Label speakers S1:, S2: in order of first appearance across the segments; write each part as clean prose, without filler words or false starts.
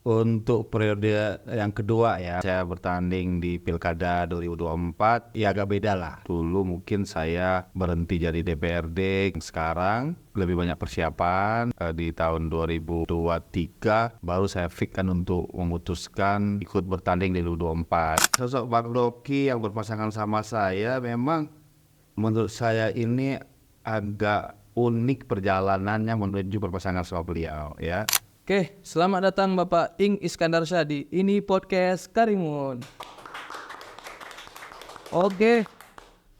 S1: Untuk periode yang kedua ya, saya bertanding di Pilkada 2024, ya agak beda lah. Dulu mungkin saya berhenti jadi DPRD, sekarang lebih banyak persiapan. Di tahun 2023 baru saya fikirkan untuk memutuskan ikut bertanding di 2024. Sosok Bang Rocky yang berpasangan sama saya memang menurut saya ini agak unik perjalanannya menuju berpasangan sama beliau ya.
S2: Oke, selamat datang Bapak Ing Iskandar Syah di Ini Podcast Karimun. Oke,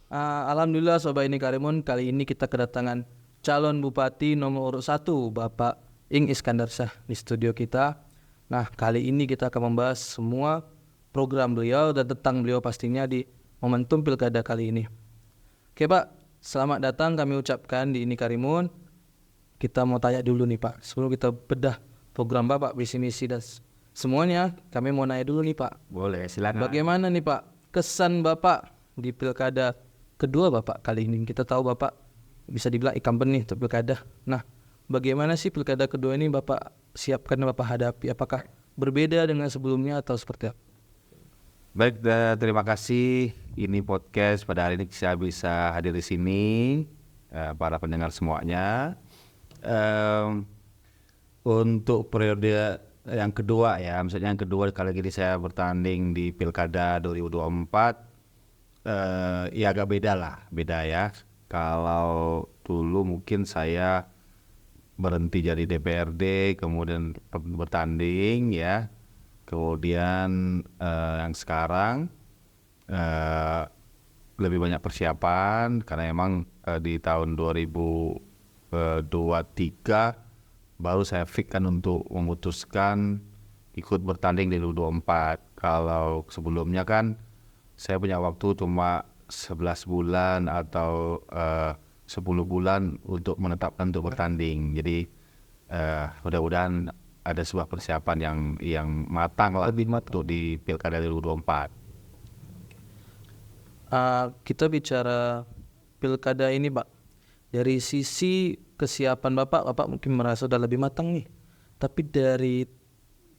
S2: alhamdulillah Sobat Ini Karimun, kali ini kita kedatangan calon Bupati nomor urut 1 Bapak Ing Iskandar Syah di studio kita. Nah, kali ini kita akan membahas semua program beliau dan tentang beliau pastinya di momentum Pilkada kali ini. Oke Pak, selamat datang kami ucapkan di Ini Karimun. Kita mau tanya dulu nih Pak, sebelum kita bedah program Bapak, visi misi dan semuanya, kami mau nanya dulu nih Pak.
S1: Boleh, silakan.
S2: Bagaimana nih Pak kesan Bapak di Pilkada kedua Bapak kali ini? Kita tahu Bapak bisa dibilang incumbent nih untuk Pilkada. Nah, bagaimana sih Pilkada kedua ini Bapak siapkan, Bapak hadapi? Apakah berbeda dengan sebelumnya atau seperti apa?
S1: Baik, terima kasih. Ini podcast pada hari ini saya bisa hadir di sini, para pendengar semuanya. Untuk periode yang kedua ya, misalnya yang kedua kali ini saya bertanding di Pilkada 2024, ya agak beda ya. Kalau dulu mungkin saya berhenti jadi DPRD, kemudian bertanding ya, kemudian yang sekarang lebih banyak persiapan karena emang di tahun 2023 baru saya fikirkan untuk memutuskan ikut bertanding di 2024. Kalau sebelumnya kan saya punya waktu cuma 11 bulan atau 10 bulan untuk menetapkan untuk bertanding. Jadi mudah-mudahan ada sebuah persiapan yang matang lah untuk di Pilkada 2024.
S2: Kita bicara Pilkada ini Pak, dari sisi kesiapan Bapak mungkin merasa sudah lebih matang nih. Tapi dari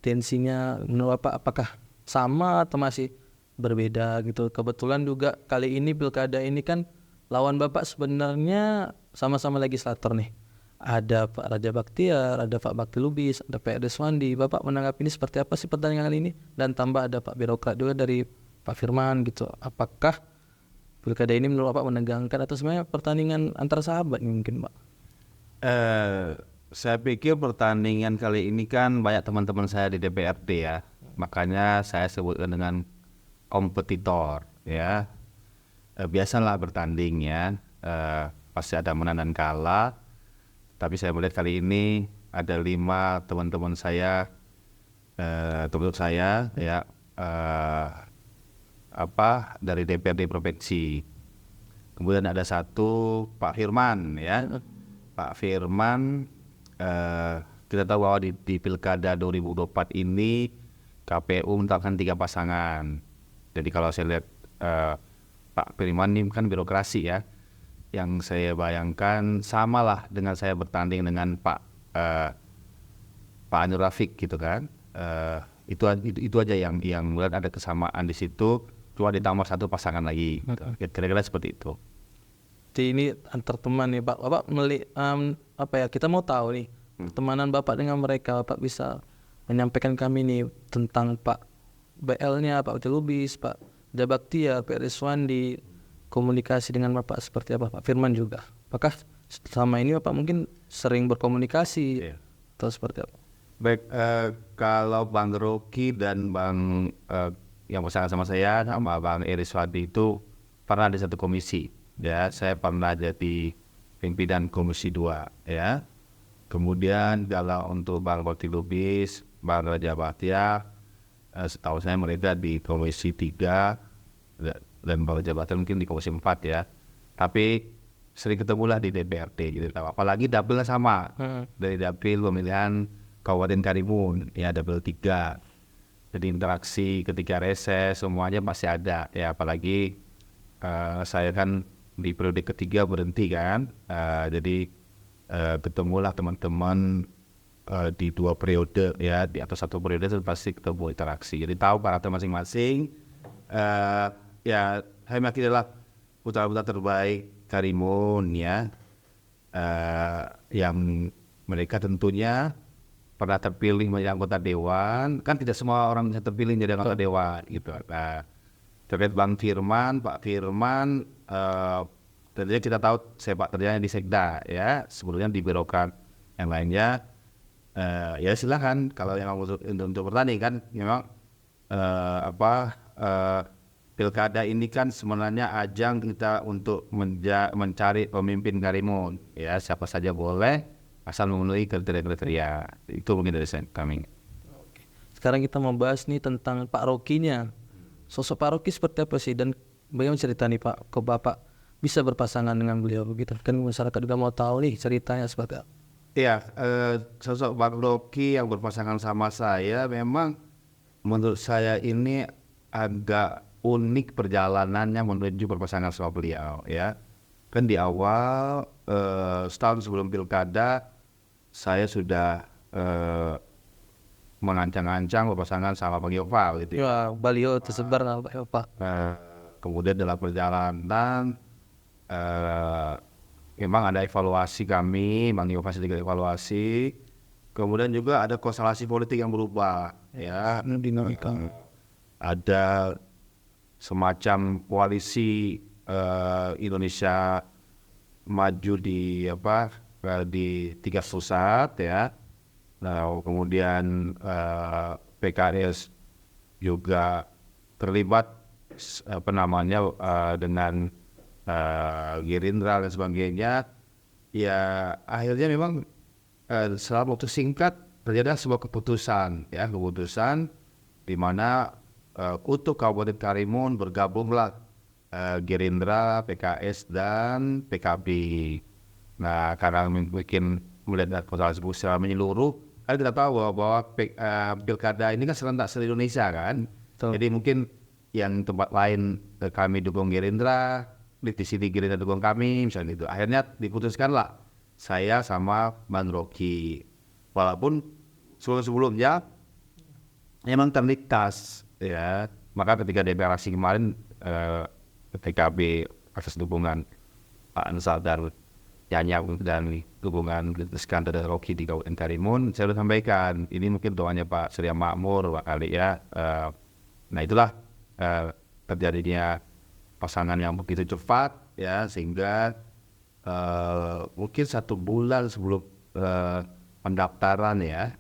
S2: tensinya menurut Bapak apakah sama atau masih berbeda gitu? Kebetulan juga kali ini Pilkada ini kan lawan Bapak sebenarnya sama-sama legislator nih. Ada Pak Raja Baktiar, ada Pak Bakti Lubis, ada Pak Deswandi. Bapak menanggapi ini seperti apa sih pertandingan ini? Dan tambah ada Pak birokrat juga dari Pak Firman gitu. Apakah Pilkada ini menurut Bapak menegangkan atau sebenarnya pertandingan antara sahabat mungkin Pak?
S1: Saya pikir pertandingan kali ini kan banyak teman-teman saya di DPRD ya, makanya saya sebutkan dengan kompetitor ya. Biasalah bertanding ya, pasti ada menang dan kalah. Tapi saya melihat kali ini ada 5 teman-teman saya, teman saya ya, dari DPRD provinsi. Kemudian ada satu Pak Firman ya. Pak Firman, kita tahu bahwa di Pilkada 2024 ini KPU menetapkan 3 pasangan. Jadi kalau saya lihat Pak Firman ini kan birokrasi ya. Yang saya bayangkan samalah dengan saya bertanding dengan Pak Anur Rafiq gitu kan. Itu aja yang melihat ada kesamaan di situ. Cuma ditambah 1 pasangan lagi. Gitu. Kira-kira seperti itu.
S2: Jadi ini antar teman nih Pak. Bapak kita mau tahu nih pertemanan Bapak dengan mereka. Bapak bisa menyampaikan kami nih tentang Pak BL-nya, Pak Lubis, Pak Jabaktia, Pak Deswandi, komunikasi dengan Bapak seperti apa, Pak Firman juga. Apakah selama ini Bapak mungkin sering berkomunikasi atau seperti apa?
S1: Baik, kalau Bang Rocky dan Bang yang pasangan sama saya sama Bang Iriswadi itu pernah di satu komisi. Ya, saya pernah jadi pimpinan Komisi 2 ya. Kemudian kalau untuk Bang Bakti Lubis, Bang Raja Baktiar, setahu saya mereka di Komisi 3 dan Bang Raja Baktiar mungkin di Komisi 4 ya. Tapi sering ketemulah di DPRD gitu. Apalagi dapilnya sama. Dari dapil pemilihan Kabupaten Karimun ya, dapil 3. Jadi interaksi ketika reses semuanya masih ada ya, apalagi saya kan di periode ketiga berhenti kan, jadi ketemulah teman-teman di 2 periode ya, di atas 1 periode itu pasti ketemu interaksi. Jadi tahu karakter masing-masing. Ya saya meyakini adalah putra-putra terbaik Karimun ya, yang mereka tentunya pernah terpilih menjadi anggota dewan. Kan tidak semua orang bisa terpilih menjadi anggota dewan gitu. Nah, terkait Bang Firman, Pak Firman, tentunya kita tahu sepak terjangnya di Sekda ya, sebelumnya di birokrat yang lainnya. Ya silakan kalau yang untuk bertani kan memang pilkada ini kan sebenarnya ajang kita untuk mencari pemimpin Karimun ya, siapa saja boleh asal memenuhi kriteria. Itu mungkin dari kami.
S2: Sekarang kita mau bahas nih tentang Pak Rokinya. Sosok Pak Roki seperti apa sih, dan bagaimana cerita nih Pak ke Bapak bisa berpasangan dengan beliau begitu? Kan masyarakat juga mau tahu nih ceritanya seperti apa.
S1: Iya, sosok Bang Roki yang berpasangan sama saya memang menurut saya ini agak unik perjalanannya menuju berpasangan sama beliau ya. Kan di awal setahun sebelum pilkada saya sudah mengancang-ancang berpasangan sama Bang Yoval gitu ya.
S2: Ya, beliau tersebar lah Pak.
S1: Kemudian dalam perjalanan memang ada evaluasi kami, Bang Yoval sedikit evaluasi. Kemudian juga ada konstelasi politik yang berubah ya. Ada semacam koalisi Indonesia Maju di 3 pusat ya. Nah, kemudian PKS juga terlibat dengan Gerindra dan sebagainya. Ya akhirnya memang selama waktu singkat terjadi sebuah keputusan di mana untuk Kabupaten Karimun bergabunglah Gerindra, PKS dan PKB. Nah, karena mungkin melihat konstelasi secara menyeluruh, kan kita tahu bahwa pilkada ini kan serentak se-Indonesia kan.
S2: Betul.
S1: Jadi mungkin yang tempat lain kami dukung Gerindra, di sini Gerindra dukung kami, misalnya itu. Akhirnya diputuskanlah saya sama Bang Roki. Walaupun sebelumnya memang terlintas ya. Maka ketika deklarasi kemarin PKB atas dukungan Pak Ansar dan Yanya dan dukungan Iskandar dan Roki di Kabupaten Karimun, saya sudah sampaikan ini mungkin doanya Pak Surya Makmur Pak kali ya. Nah itulah terjadinya pasangan yang begitu cepat ya, sehingga mungkin 1 bulan sebelum pendaftaran ya,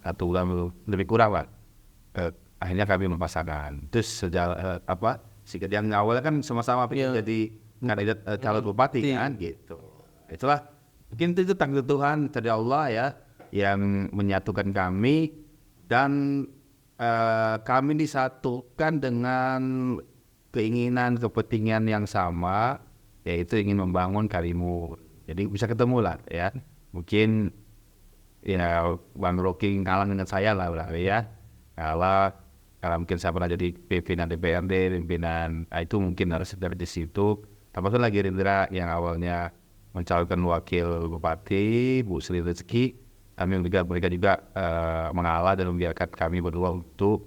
S1: 1 bulan lebih kurang Pak, akhirnya kami mempasangkan. Terus sejak yang awalnya kan sama-sama pengen jadi kandidat calon bupati kan gitu. Itulah mungkin itu takdir Tuhan dari Allah ya yang menyatukan kami, dan kami disatukan dengan keinginan kepentingan yang sama, yaitu ingin membangun Karimun. Jadi bisa ketemu lah ya. Mungkin ya Bang Roki ngalah dengan saya lah ya. Kalau mungkin saya pernah jadi pimpinan DPRD, itu mungkin harus dari di situ. Termasuk lagi Gerindra yang awalnya mencalonkan wakil bupati Bu Sri Rezeki, mereka juga mengalah dan membiarkan kami berdua untuk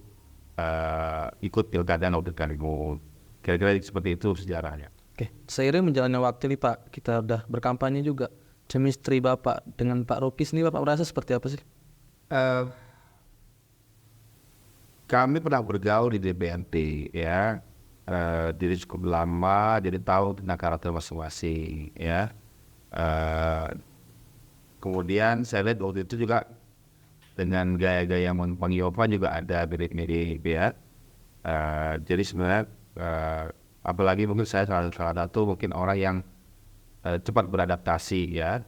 S1: ikut pilkada Kabupaten Karimun. Kira-kira seperti itu sejarahnya.
S2: Oke, seiring menjalannya waktu nih Pak, kita udah berkampanye juga. Chemistry Bapak dengan Pak Roki sendiri, Bapak merasa seperti apa sih?
S1: Kami pernah bergaul di DPRD ya, jadi cukup lama, jadi tahu tentang karakter masing-masing ya. Kemudian saya lihat waktu itu juga dengan gaya-gaya Bang Yova juga ada mirip-mirip ya. Jadi sebenarnya apalagi mungkin saya salah satu mungkin orang yang cepat beradaptasi ya.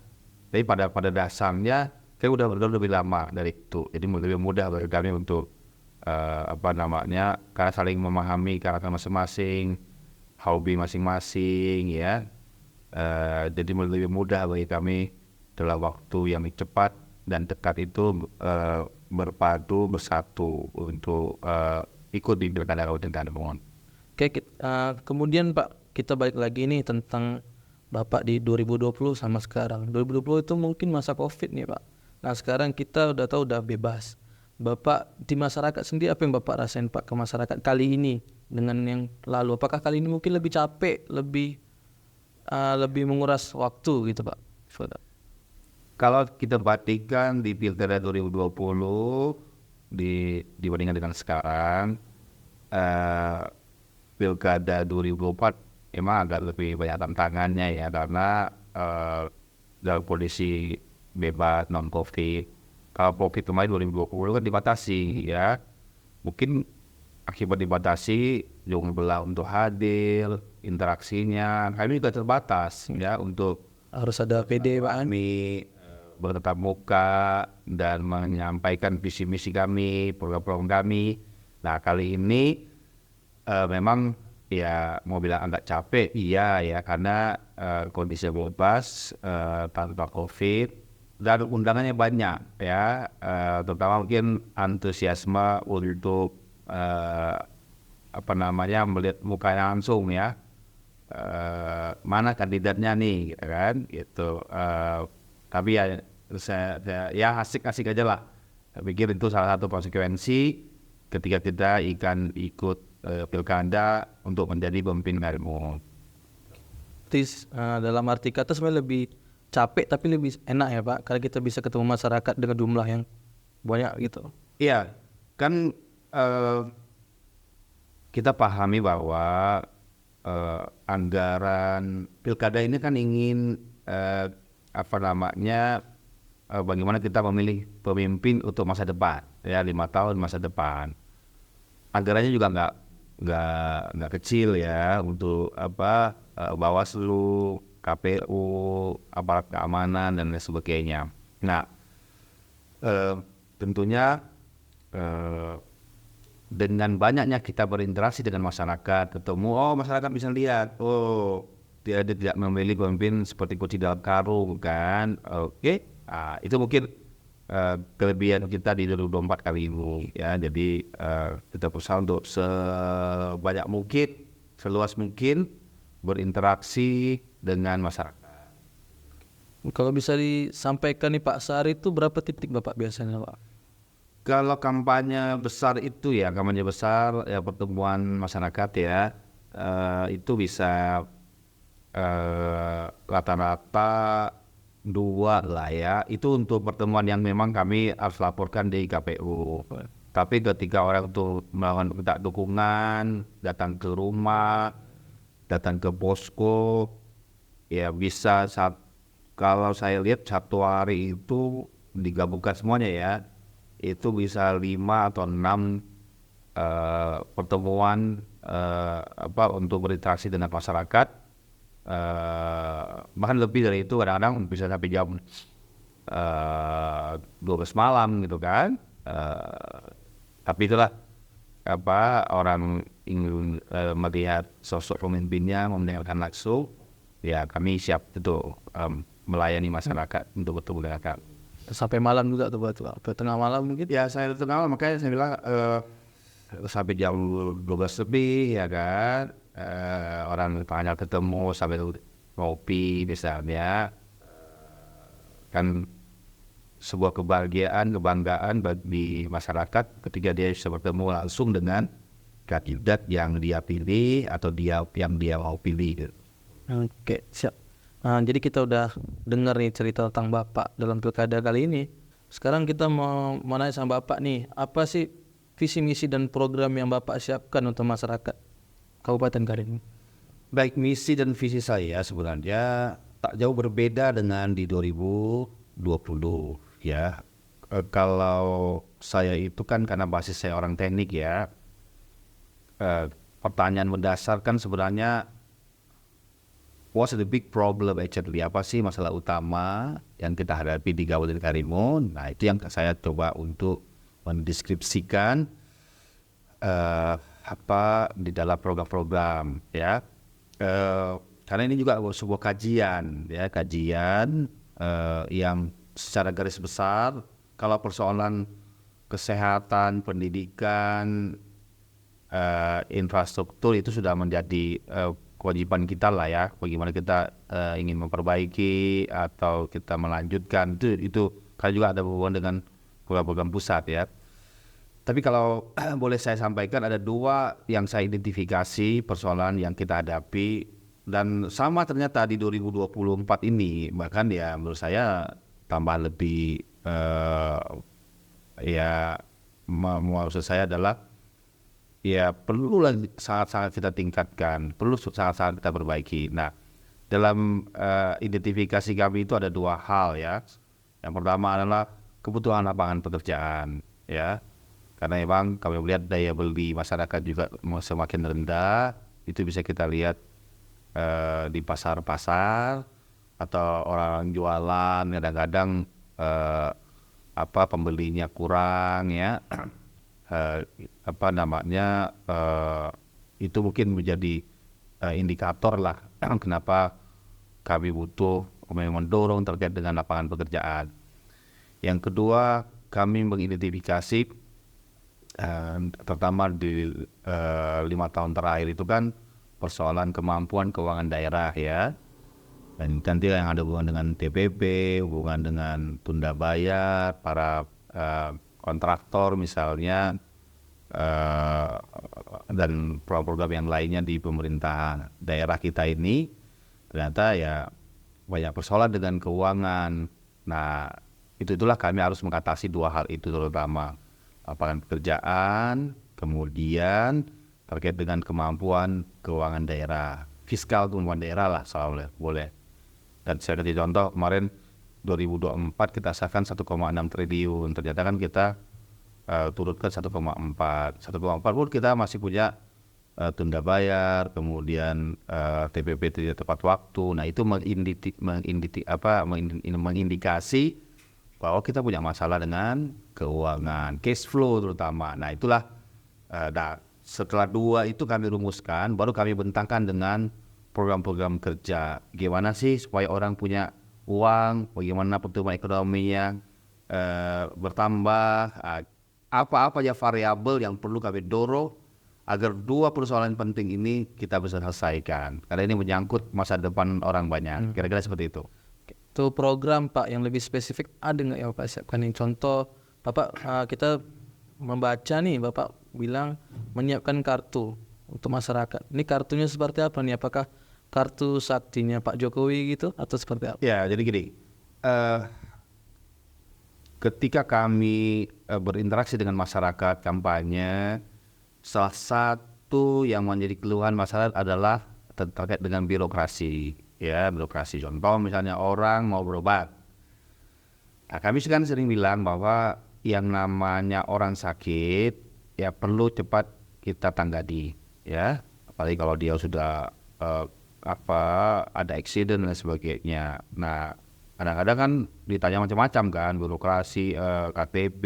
S1: Tapi pada dasarnya saya udah bergaul lebih lama dari itu, jadi lebih mudah bagi kami untuk karena saling memahami karakter masing-masing, hobi masing-masing ya. Jadi lebih mudah bagi kami dalam waktu yang cepat dan dekat itu berpadu bersatu untuk ikut di pilkada Kabupaten Karimun.
S2: Oke, kemudian Pak, kita balik lagi nih tentang Bapak di 2020 sama sekarang. 2020 itu mungkin masa COVID nih Pak. Nah sekarang kita udah tahu udah bebas. Bapak di masyarakat sendiri apa yang Bapak rasain Pak ke masyarakat kali ini dengan yang lalu? Apakah kali ini mungkin lebih capek, lebih menguras waktu gitu Pak?
S1: Kalau kita bandingkan di Pilkada 2020 dibandingkan dengan sekarang, eh, Pilkada 2024 emang agak lebih banyak tantangannya ya, karena dalam kondisi bebas non COVID. Kalau COVID kemarin 2020 kan dibatasi ya, mungkin akibat dibatasi jumlah untuk hadir, interaksinya kami juga terbatas ya untuk
S2: Harus ada PD Pak kan?
S1: kami bertatap muka dan menyampaikan visi misi kami, program-program kami. Nah kali ini memang ya mau bilang agak capek, iya ya, karena kondisi bebas tanpa COVID dan undangannya banyak ya, terutama mungkin antusiasme untuk melihat mukanya langsung ya, mana kandidatnya nih gitu kan gitu. Tapi ya asik-asik aja lah. Saya pikir itu salah satu konsekuensi ketika kita ikut pilkada untuk menjadi pemimpin Karimun.
S2: Dalam arti kata sebenarnya lebih capek tapi lebih enak ya Pak, karena kita bisa ketemu masyarakat dengan jumlah yang banyak gitu.
S1: Iya, kan kita pahami bahwa anggaran pilkada ini kan ingin bagaimana kita memilih pemimpin untuk masa depan ya, 5 tahun masa depan. Anggarannya juga nggak kecil ya, untuk Bawaslu, KPU, aparat keamanan dan lain sebagainya. Nah, tentunya dengan banyaknya kita berinteraksi dengan masyarakat, ketemu, masyarakat bisa lihat, dia tidak memilih pemimpin seperti kucing dalam karung kan. Oke. Itu mungkin kelebihan kita di 2024 kali ini ya. Jadi kita berusaha untuk sebanyak mungkin, seluas mungkin berinteraksi dengan masyarakat.
S2: Kalau bisa disampaikan nih Pak, sehari itu berapa titik Bapak biasanya Pak?
S1: Kalau kampanye besar itu ya, pertemuan masyarakat ya, itu bisa rata-rata 2 lah ya. Itu untuk pertemuan yang memang kami harus laporkan di KPU. Tapi ketika orang itu melakukan minta dukungan, datang ke rumah, datang ke posko, ya bisa kalau saya lihat 1 hari itu digabungkan semuanya ya, itu bisa 5 atau 6 pertemuan untuk berinteraksi dengan masyarakat. Bahkan lebih dari itu, kadang-kadang bisa sampai jam 12 malam gitu kan. Tapi itulah orang ingin melihat sosok pemimpinnya, mendengarkan langsung, ya kami siap itu melayani masyarakat untuk bertemu dengan kami.
S2: Sampai malam juga tuh Pak, sampai tengah malam mungkin?
S1: Ya saya tengah malam, makanya saya bilang sampai jam 12 lebih ya kan. Orang banyak ketemu sampai ngopi misalnya, kan sebuah kebanggaan bagi masyarakat ketika dia bisa bertemu langsung dengan kandidat yang dia pilih atau yang dia mau pilih.
S2: Oke, siap. Jadi kita udah dengar nih cerita tentang Bapak dalam pilkada kali ini. Sekarang kita mau nanya sama Bapak nih, apa sih visi misi dan program yang Bapak siapkan untuk masyarakat Kabupaten Karimun?
S1: Baik, misi dan visi saya sebenarnya tak jauh berbeda dengan di 2020 ya. Kalau saya itu kan karena basis saya orang teknik ya, pertanyaan mendasar kan sebenarnya, what's the big problem actually? Apa sih masalah utama yang kita hadapi di Kabupaten Karimun? Nah itu yang saya coba untuk mendeskripsikan di dalam program-program ya. Karena ini juga sebuah kajian yang secara garis besar, kalau persoalan kesehatan, pendidikan, infrastruktur itu sudah menjadi kewajiban kita lah ya. Bagaimana kita ingin memperbaiki atau kita melanjutkan, itu karena juga ada hubungan dengan program-program pusat ya. Tapi kalau boleh saya sampaikan ada 2 yang saya identifikasi persoalan yang kita hadapi dan sama ternyata di 2024 ini, bahkan ya menurut saya tambah lebih ya maksud saya adalah ya perlu lagi sangat-sangat kita tingkatkan, perlu sangat-sangat kita perbaiki. Nah, dalam identifikasi kami itu ada 2 hal ya. Yang pertama adalah kebutuhan lapangan pekerjaan ya. Karena memang kami melihat daya beli masyarakat juga semakin rendah, itu bisa kita lihat di pasar-pasar atau orang jualan kadang-kadang pembelinya kurang ya. Itu mungkin menjadi indikator lah kenapa kami butuh mendorong terkait dengan lapangan pekerjaan. Yang kedua, kami mengidentifikasi terutama di 5 tahun terakhir itu kan persoalan kemampuan keuangan daerah ya, dan nanti yang ada hubungan dengan TPP, hubungan dengan tunda bayar para kontraktor misalnya, dan program-program yang lainnya di pemerintahan daerah kita ini ternyata ya banyak persoalan dengan keuangan. Nah, itulah kami harus mengatasi 2 hal itu, terutama lapangan pekerjaan, kemudian terkait dengan kemampuan keuangan daerah, fiskal kemampuan daerah lah soalnya boleh. Dan saya kasih contoh, kemarin 2024 kita sahkan 1,6 triliun, ternyata kan kita turutkan 1,4 pun kita masih punya tunda bayar, kemudian TPP tidak tepat waktu. Nah, itu mengindikasi bahwa kita punya masalah dengan keuangan, cash flow terutama. Nah, itulah setelah 2 itu kami rumuskan, baru kami bentangkan dengan program-program kerja. Gimana sih supaya orang punya uang, bagaimana pertumbuhan ekonominya bertambah, apa aja variabel yang perlu kami dorong agar 2 persoalan penting ini kita bisa selesaikan. Karena ini menyangkut masa depan orang banyak. Kira-kira seperti itu.
S2: Itu program Pak yang lebih spesifik ada nggak ya Pak siapkan yang contoh Bapak, kita membaca nih Bapak bilang menyiapkan kartu untuk masyarakat. Ini kartunya seperti apa nih? Apakah kartu saktinya Pak Jokowi gitu atau seperti apa?
S1: Ya, jadi gini, ketika kami berinteraksi dengan masyarakat kampanye, salah satu yang menjadi keluhan masyarakat adalah terkait dengan birokrasi. Ya, birokrasi. Contoh misalnya orang mau berobat. Nah, kami kan sering bilang bahwa yang namanya orang sakit ya perlu cepat kita tangani ya. Apalagi kalau dia sudah ada accident dan sebagainya. Nah, kadang-kadang kan ditanya macam-macam kan, birokrasi, KTP,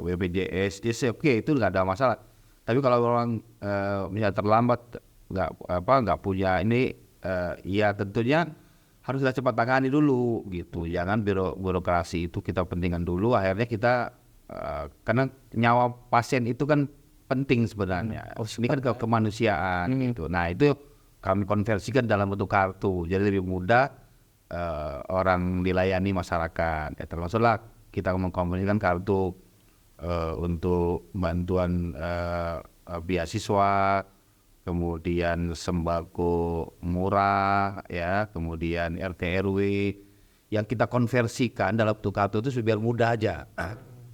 S1: BPJS, oke, itu nggak ada masalah. Tapi kalau orang misalnya terlambat, nggak punya ini, ya tentunya harus kita cepat tangani dulu gitu. Jangan birokrasi itu kita pentingkan dulu. Akhirnya kita karena nyawa pasien itu kan penting sebenarnya. Ini kan kemanusiaan gitu. Nah, itu kami konversikan dalam bentuk kartu. Jadi lebih mudah orang dilayani masyarakat. Ya, termasuklah kita mengkonversikan kartu untuk bantuan beasiswa, kemudian sembako murah ya, kemudian RT RW yang kita konversikan dalam bentuk kartu itu biar mudah aja.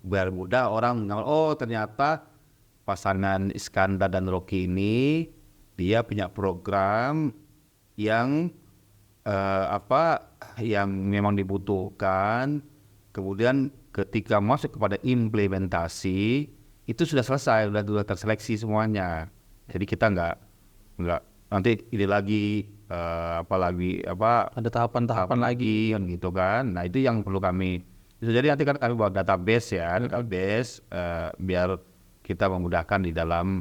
S1: Biar mudah orang mengenal, oh ternyata pasangan Iskandar dan Rocky ini dia punya program yang yang memang dibutuhkan. Kemudian ketika masuk kepada implementasi itu sudah selesai, sudah terseleksi semuanya. Jadi kita nggak nanti ini lagi
S2: ada tahapan lagi
S1: kan gitu kan. Nah, itu yang perlu kami. Bisa jadi nanti kan kami buat database ya, biar kita memudahkan di dalam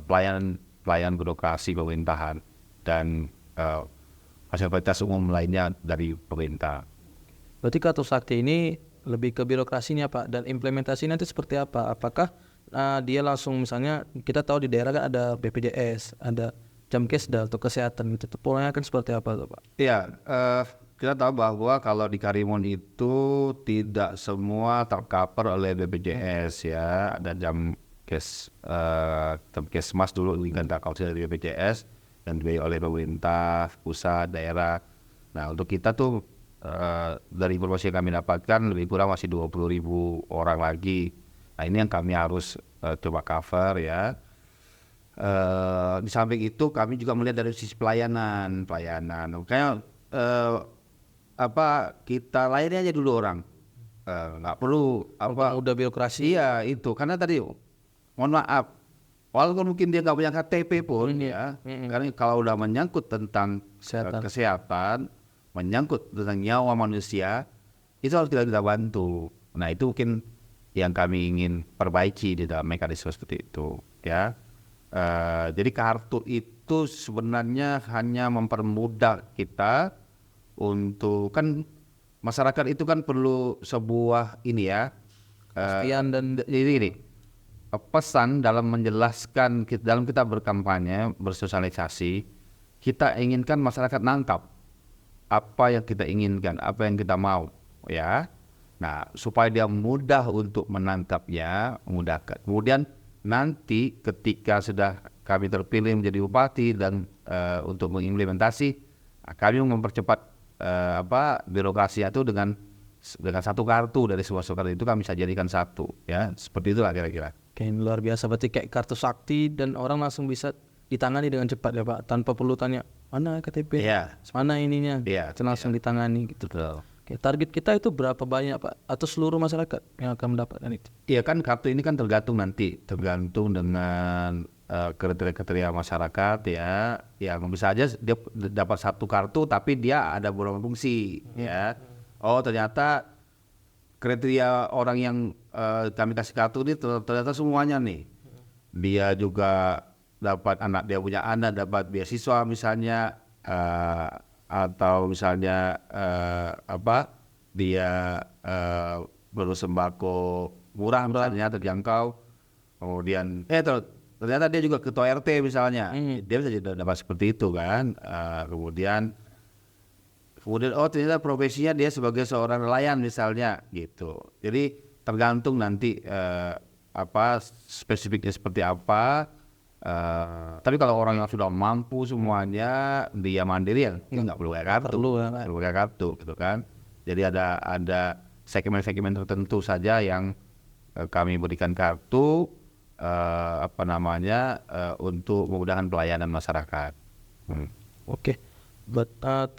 S1: pelayanan birokrasi pemerintahan dan fasilitas umum lainnya dari pemerintah.
S2: Berarti kartu sakti ini lebih ke birokrasinya Pak, dan implementasi nanti seperti apa? Apakah dia langsung, misalnya kita tahu di daerah kan ada BPJS, ada Jamkesda untuk kesehatan gitu. Polanya kan seperti apa tuh Pak?
S1: Iya, kita tahu bahwa kalau di Karimun itu tidak semua tercover oleh BPJS ya. Ada Kemkesmas dulu diganti dari BPJS dan dibayar oleh pemerintah pusat daerah. Nah untuk kita tuh dari informasi yang kami dapatkan lebih kurang masih 20.000 orang lagi. Nah ini yang kami harus coba cover ya. Di samping itu kami juga melihat dari sisi pelayanan. Kayak kita layani aja dulu orang, nggak perlu
S2: Udah birokrasi.
S1: iya itu karena tadi mohon maaf walaupun mungkin dia nggak punya KTP pun ya karena kalau udah menyangkut tentang kesehatan menyangkut tentang nyawa manusia itu harus kita bantu. Nah itu mungkin yang kami ingin perbaiki di dalam mekanisme seperti itu ya. Jadi kartu itu sebenarnya hanya mempermudah kita untuk kan masyarakat itu kan perlu sebuah ini ya
S2: Pastian dan
S1: jadi gini pesan dalam menjelaskan dalam kita berkampanye bersosialisasi kita inginkan masyarakat nangkap apa yang kita inginkan apa yang kita mau ya. Nah supaya dia mudah untuk menangkapnya mudahkan kemudian nanti ketika sudah kami terpilih menjadi bupati dan untuk mengimplementasi kami mempercepat birokrasi itu dengan satu kartu dari semua kartu itu kami bisa jadikan satu ya seperti itulah kira-kira.
S2: kayak luar biasa berarti kayak kartu sakti dan orang langsung bisa ditangani dengan cepat ya Pak tanpa perlu tanya mana KTP, mana ininya, langsung ditangani gitu.
S1: Betul.
S2: Oke, target kita itu berapa banyak Pak atau seluruh masyarakat yang akan mendapatkan itu?
S1: Iya kan kartu ini kan tergantung dengan kriteria masyarakat ya yang bisa aja dia dapat satu kartu tapi dia ada beberapa fungsi ya. Oh ternyata kriteria orang yang kami kasih kartu ini ternyata semuanya nih dia juga dapat anak dia punya anak dapat beasiswa misalnya atau misalnya dia perlu sembako murah misalnya terjangkau kemudian ternyata dia juga ketua RT misalnya dia bisa dapat seperti itu kan. Kemudian ternyata profesinya dia sebagai seorang nelayan misalnya gitu. Jadi tergantung nanti spesifiknya seperti apa. Tapi kalau orang yang sudah mampu semuanya dia mandiri ya nggak perlu kayak kartu gitu kan. Jadi ada segmen-segmen tertentu saja yang kami berikan kartu untuk memudahkan pelayanan masyarakat.
S2: Oke.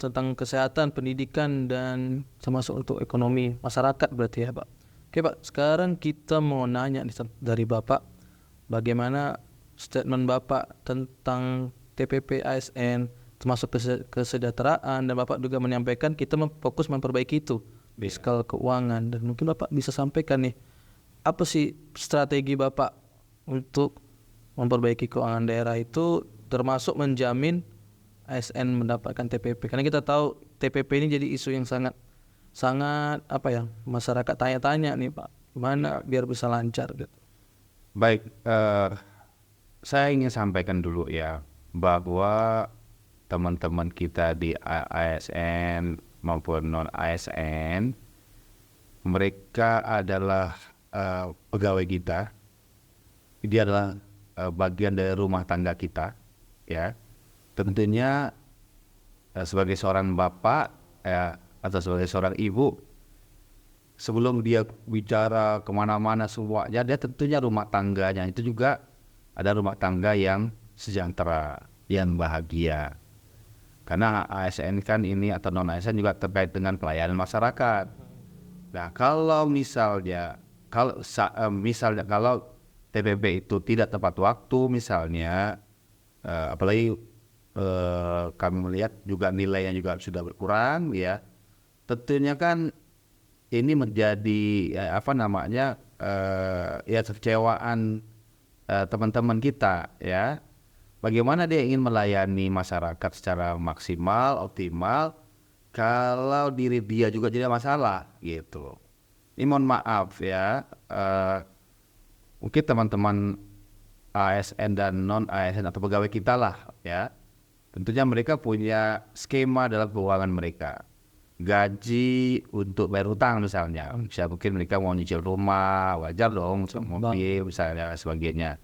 S2: Tentang kesehatan, pendidikan dan termasuk untuk ekonomi masyarakat berarti ya Pak. Oke Pak, sekarang kita mau nanya dari Bapak bagaimana statement Bapak tentang TPP ASN termasuk kesejahteraan dan Bapak juga menyampaikan kita fokus memperbaiki itu fiskal keuangan dan mungkin Bapak bisa sampaikan nih apa sih strategi Bapak untuk memperbaiki keuangan daerah itu termasuk menjamin ASN mendapatkan TPP karena kita tahu TPP ini jadi isu yang sangat masyarakat tanya-tanya nih Pak gimana biar bisa lancar gitu.
S1: Baik, saya ingin sampaikan dulu ya bahwa teman-teman kita di ASN maupun non ASN mereka adalah pegawai kita. Dia adalah bagian dari rumah tangga kita, ya. Tentunya sebagai seorang bapak atau sebagai seorang ibu, sebelum dia bicara kemana-mana semuanya, dia tentunya rumah tangganya itu juga ada rumah tangga yang sejahtera, yang bahagia. Karena ASN kan ini atau non ASN juga terkait dengan pelayanan masyarakat. Nah, kalau misalnya kalau TPP itu tidak tepat waktu misalnya, apalagi kami melihat juga nilainya juga sudah berkurang ya, tentunya kan ini menjadi kekecewaan teman-teman kita ya. Bagaimana dia ingin melayani masyarakat secara maksimal, optimal, kalau diri dia juga jadi masalah gitu. Ini mohon maaf ya, mungkin teman-teman ASN dan non ASN atau pegawai kita lah ya, tentunya mereka punya skema dalam keuangan mereka. gaji untuk bayar hutang misalnya. Bisa mungkin mereka mau nyicil rumah, wajar dong, mobil misalnya sebagainya.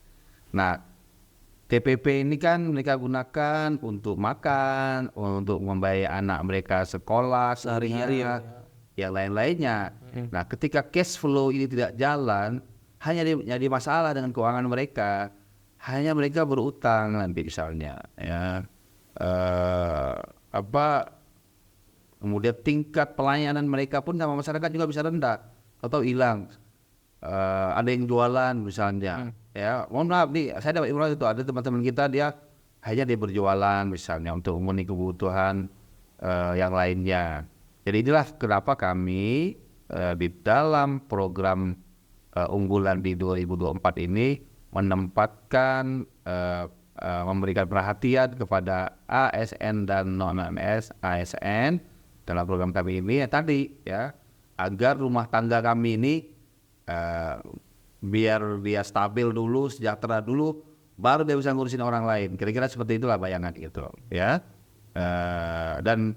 S1: Nah, TPP ini kan mereka gunakan untuk makan, untuk membayar anak mereka sekolah,
S2: Sehari-hari
S1: kuliah,
S2: ya.
S1: yang lain-lainnya. Nah, ketika cash flow ini tidak jalan, hanya jadi masalah dengan keuangan mereka. Hanya mereka berutang nanti misalnya, ya. Kemudian tingkat pelayanan mereka pun sama masyarakat juga bisa rendah atau hilang. Ada yang jualan misalnya, ya mohon maaf nih, saya dapat informasi itu ada teman-teman kita dia hanya dia berjualan misalnya untuk memenuhi kebutuhan yang lainnya. Jadi inilah kenapa kami di dalam program unggulan di 2024 ini menempatkan memberikan perhatian kepada ASN dan non-ASN dalam program kami ini ya tadi ya, agar rumah tangga kami ini biar dia stabil dulu, sejahtera dulu, baru dia bisa ngurusin orang lain. Kira-kira seperti itulah bayangan gitu ya. Dan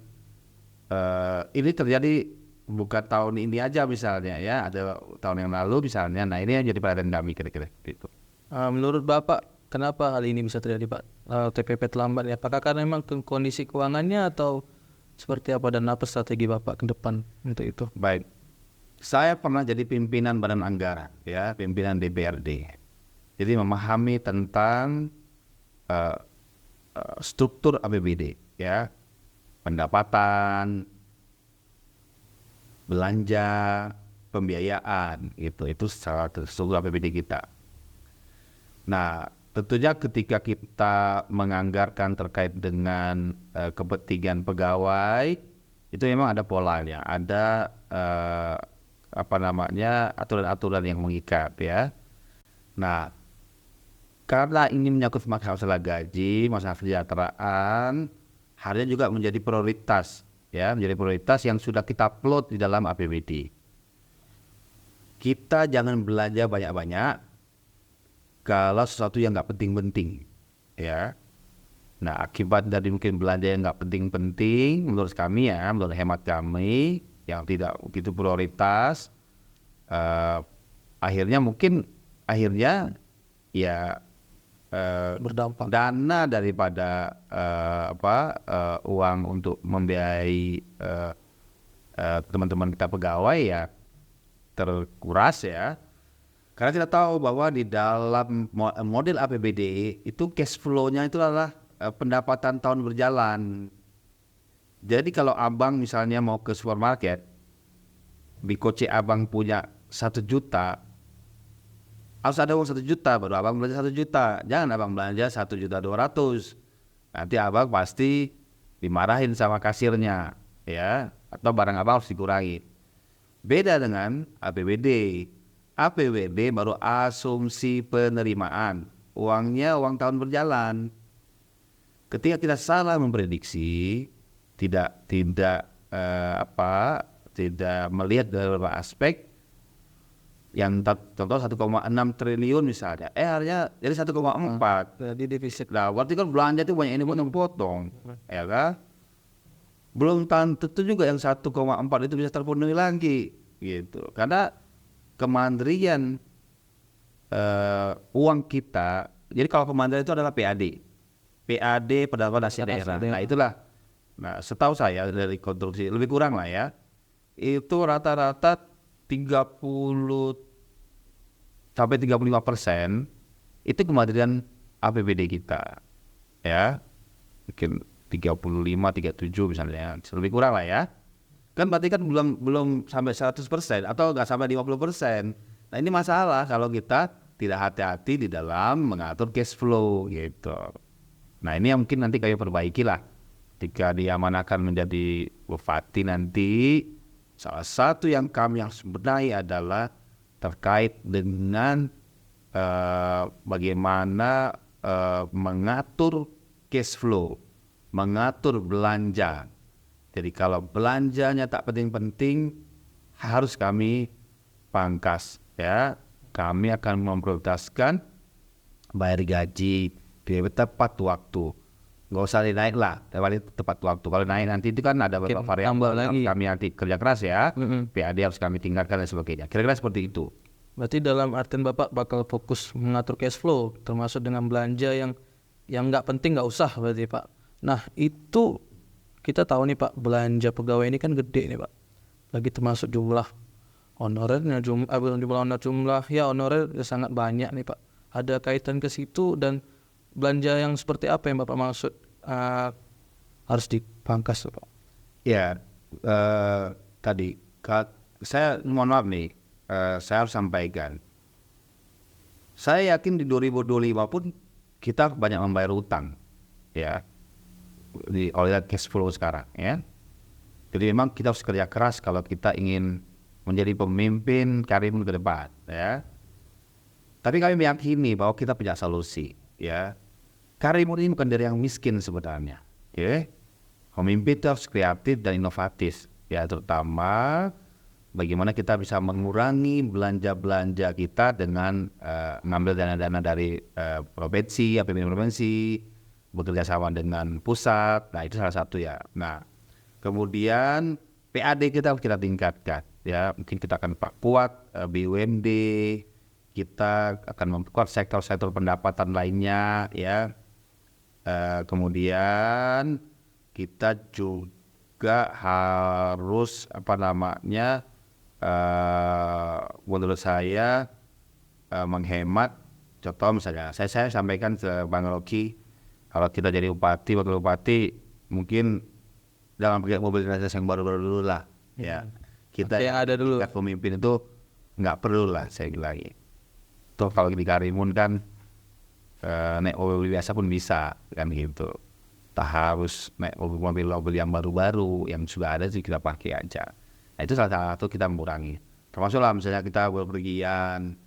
S1: ini terjadi bukan tahun ini aja misalnya ya, ada tahun yang lalu misalnya. Nah ini yang jadi perhatian kami kira-kira gitu.
S2: Menurut Bapak, kenapa hal ini bisa terjadi, Pak? TPP terlambat ya? Apakah karena memang kondisi keuangannya atau seperti apa, dan apa strategi Bapak ke depan untuk itu?
S1: Baik, saya pernah jadi pimpinan Badan Anggaran, ya, pimpinan DPRD. Jadi memahami tentang struktur APBD, ya, pendapatan, belanja, pembiayaan, itu salah satu struktur APBD kita. Nah, tentunya ketika kita menganggarkan terkait dengan kepentingan pegawai, itu memang ada polanya, ada aturan-aturan yang mengikat ya. Nah, karena ini menyangkut masalah gaji, masalah kesejahteraan, harusnya juga menjadi prioritas ya, menjadi prioritas yang sudah kita plot di dalam APBD. Kita jangan belanja banyak-banyak kalau sesuatu yang nggak penting-penting, ya. Nah, akibat dari mungkin belanja yang nggak penting-penting, menurut kami ya, menurut hemat kami, yang tidak begitu prioritas, akhirnya ya
S2: Berdampak.
S1: dana daripada uang untuk membiayai teman-teman kita pegawai ya terkuras ya. Karena kita tahu bahwa di dalam model APBD itu cash flow-nya itu adalah pendapatan tahun berjalan. Jadi kalau abang misalnya mau ke supermarket, di koce abang punya 1 juta, harus ada uang 1 juta baru abang belanja 1 juta. Jangan abang belanja 1.200.000. Nanti abang pasti dimarahin sama kasirnya, ya, atau barang abang harus dikurangi. Beda dengan APBD. APBD baru asumsi penerimaan, uangnya uang tahun berjalan. Ketika kita salah memprediksi, tidak melihat dari beberapa aspek, yang contoh 1,6 triliun misalnya, akhirnya jadi 1,4.
S2: Jadi defisit.
S1: Nah, berarti kan belanja itu banyak ini potong, ya kan? Belum tentu juga yang 1,4 itu bisa terpenuhi lagi, gitu. Karena kemandirian uang kita, jadi kalau kemandirian itu adalah PAD pendapatan asli daerah. Nah itulah, nah setahu saya dari konstruksi lebih kurang lah ya, itu rata-rata 30-35% itu kemandirian APBD kita, ya, mungkin 35-37 misalnya, lebih kurang lah ya. Kan berarti kan belum sampai 100% atau nggak sampai 50%. Nah ini masalah kalau kita tidak hati-hati di dalam mengatur cash flow gitu. Nah ini yang mungkin nanti kami perbaiki lah ketika diamanahkan menjadi bupati nanti. Salah satu yang kami harus benahi adalah terkait dengan bagaimana mengatur cash flow, mengatur belanja. Jadi kalau belanjanya tak penting-penting, harus kami pangkas ya. Kami akan memprioritaskan bayar gaji di tepat waktu. nggak usah dinaik lah, paling tepat waktu. Kalau naik nanti itu kan ada beberapa variabel,
S2: tambah lagi.
S1: kami nanti kerja keras ya, PAD harus kami tingkatkan dan sebagainya. Kira-kira seperti itu.
S2: Berarti dalam artian Bapak bakal fokus mengatur cash flow, termasuk dengan belanja yang nggak penting nggak usah berarti Pak. Nah itu kita tahu nih Pak, belanja pegawai ini kan gede nih Pak. Lagi termasuk jumlah honorernya, jumlah ya honorer sangat banyak nih Pak. Ada kaitan ke situ, dan belanja yang seperti apa yang Bapak maksud harus dipangkas Pak?
S1: Ya, tadi saya mohon maaf nih, saya harus sampaikan. Saya yakin di 2025 pun kita banyak membayar utang, ya, oleh cash flow sekarang, ya. Jadi memang kita harus kerja keras kalau kita ingin menjadi pemimpin Karimun ke depan, ya. Tapi kami meyakini bahwa kita punya solusi, ya. Karimun ini bukan dari yang miskin sebenarnya, ya. Pemimpin itu harus kreatif dan inovatif, ya, terutama bagaimana kita bisa mengurangi belanja-belanja kita dengan mengambil dana-dana dari provinsi, APBN provinsi, bekerja sama dengan pusat. Nah itu salah satu ya. Nah kemudian PAD kita harus kita tingkatkan, ya. Mungkin kita akan perkuat BUMD, kita akan memperkuat sektor-sektor pendapatan lainnya, ya. Kemudian kita juga harus menurut saya menghemat. Contoh misalnya saya sampaikan ke Bang Rocky, kalau kita jadi wakil bupati mungkin dalam pakai mobil dinas yang baru-baru dulu lah, ya. Kita
S2: yang ada dulu,
S1: pemimpin itu nggak perlu lah, saya bilang. Tuh kalau di Karimun kan naik mobil biasa pun bisa kan gitu. Tak harus naik mobil yang baru-baru, yang sudah ada sih kita pakai aja. Nah itu salah satu kita mengurangi. Termasuk lah misalnya kita berpergian.